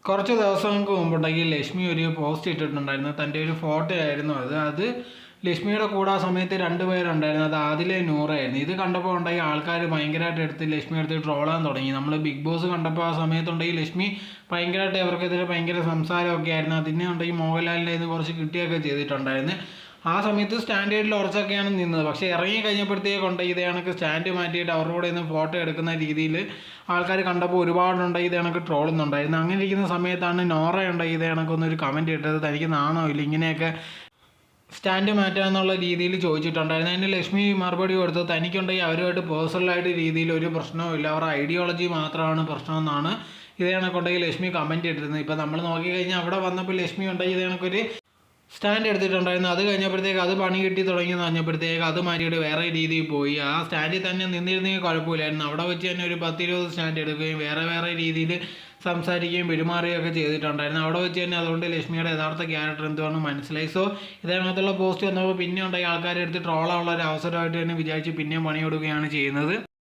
കുറച്ച് ദിവസങ്ങൾക്ക് മുമ്പുണ്ടെങ്കിൽ ലക്ഷ്മി ഒരു പോസ്റ്റ് ഇട്ടിട്ടുണ്ടായിരുന്നു. തൻ്റെ ഒരു ഫോട്ടോ ആയിരുന്നു അത് ലക്ഷ്മിയുടെ കൂടെ ആ സമയത്ത് രണ്ടുപേരുണ്ടായിരുന്നു. അത് ആദിലെ നൂറായിരുന്നു. ഇത് കണ്ടപ്പോൾ ഉണ്ടെങ്കിൽ ആൾക്കാർ ഭയങ്കരമായിട്ട് എടുത്ത് ലക്ഷ്മി എടുത്ത് ട്രോളാൻ തുടങ്ങി. നമ്മൾ ബിഗ് ബോസ് കണ്ടപ്പോൾ ആ സമയത്തുണ്ടെങ്കിൽ ലക്ഷ്മി ഭയങ്കരമായിട്ട് അവർക്കെതിരെ ഭയങ്കര സംസാരമൊക്കെ ആയിരുന്നു. അതിനെ ഉണ്ടെങ്കിൽ മോഹൻലാലിൻ്റെ നിന്ന് കുറച്ച് കിട്ടിയൊക്കെ ചെയ്തിട്ടുണ്ടായിരുന്നു. ആ സമയത്ത് സ്റ്റാൻഡേർഡിൽ ഉറച്ചൊക്കെയാണ് നിന്നത്. പക്ഷേ ഇറങ്ങി കഴിഞ്ഞപ്പോഴത്തേക്കുണ്ട് ഇത് കണക്ക് സ്റ്റാൻഡ് മാറ്റിയിട്ട് അവരുടെ കൂടെ നിന്ന് ഫോട്ടോ എടുക്കുന്ന രീതിയിൽ ആൾക്കാർ കണ്ടപ്പോൾ ഒരുപാടുണ്ട് ഇത് കണക്ക് ട്രോളുന്നുണ്ടായിരുന്നു. അങ്ങനെ ഇരിക്കുന്ന സമയത്താണ് നോറയുണ്ട് ഇത് കണക്കൊന്നൊരു കമൻറ്റ് ഇട്ടത്. തനിക്ക് നാണോ ഇല്ല ഇങ്ങനെയൊക്കെ സ്റ്റാൻഡ് മാറ്റുക എന്നുള്ള രീതിയിൽ ചോദിച്ചിട്ടുണ്ടായിരുന്നു. അതിന് ലക്ഷ്മി മറുപടി കൊടുത്തത് തനിക്കുണ്ടെങ്കിൽ അവരുമായിട്ട് പേഴ്സണലായിട്ട് രീതിയിൽ ഒരു പ്രശ്നവും അവരുടെ ഐഡിയോളജി മാത്രമാണ് പ്രശ്നമെന്നാണ് ഇത് കണക്കുണ്ടെങ്കിൽ ലക്ഷ്മി കമൻറ്റ് ഇട്ടിരുന്നത്. ഇപ്പം നമ്മൾ നോക്കിക്കഴിഞ്ഞാൽ അവിടെ വന്നപ്പോൾ ലക്ഷ്മി ഉണ്ടെങ്കിൽ ഇത് കണക്കൊരു സ്റ്റാൻഡ് എടുത്തിട്ടുണ്ടായിരുന്നു. അത് കഴിഞ്ഞപ്പോഴത്തേക്ക് അത് പണി കിട്ടി തുടങ്ങിയെന്ന് പറഞ്ഞപ്പോഴത്തേക്ക് അത് മാറ്റിയിട്ട് വേറെ രീതിയിൽ പോയി. ആ സ്റ്റാൻഡിൽ തന്നെ നിന്നിരുന്നെങ്കിൽ കുഴപ്പമില്ലായിരുന്നു. അവിടെ വെച്ച് തന്നെ ഒരു 10-20 സ്റ്റാൻഡ് എടുക്കുകയും വേറെ രീതിയിൽ സംസാരിക്കുകയും പെരുമാറുകയൊക്കെ ചെയ്തിട്ടുണ്ടായിരുന്നു. അവിടെ വെച്ച് തന്നെ അതുകൊണ്ട് ലക്ഷ്മിയുടെ യഥാർത്ഥ ക്യാരക്ടർ എന്തുവാണെന്ന് മനസ്സിലായി. സോ ഇതിനകത്തുള്ള പോസ്റ്റ് വന്നപ്പോൾ പിന്നെ ഉണ്ടായി ആൾക്കാരെ എടുത്ത് ട്രോളാനുള്ള ഒരു അവസരമായിട്ട് തന്നെ വിചാരിച്ച് പിന്നെയും പണി കൊടുക്കുകയാണ് ചെയ്യുന്നത്.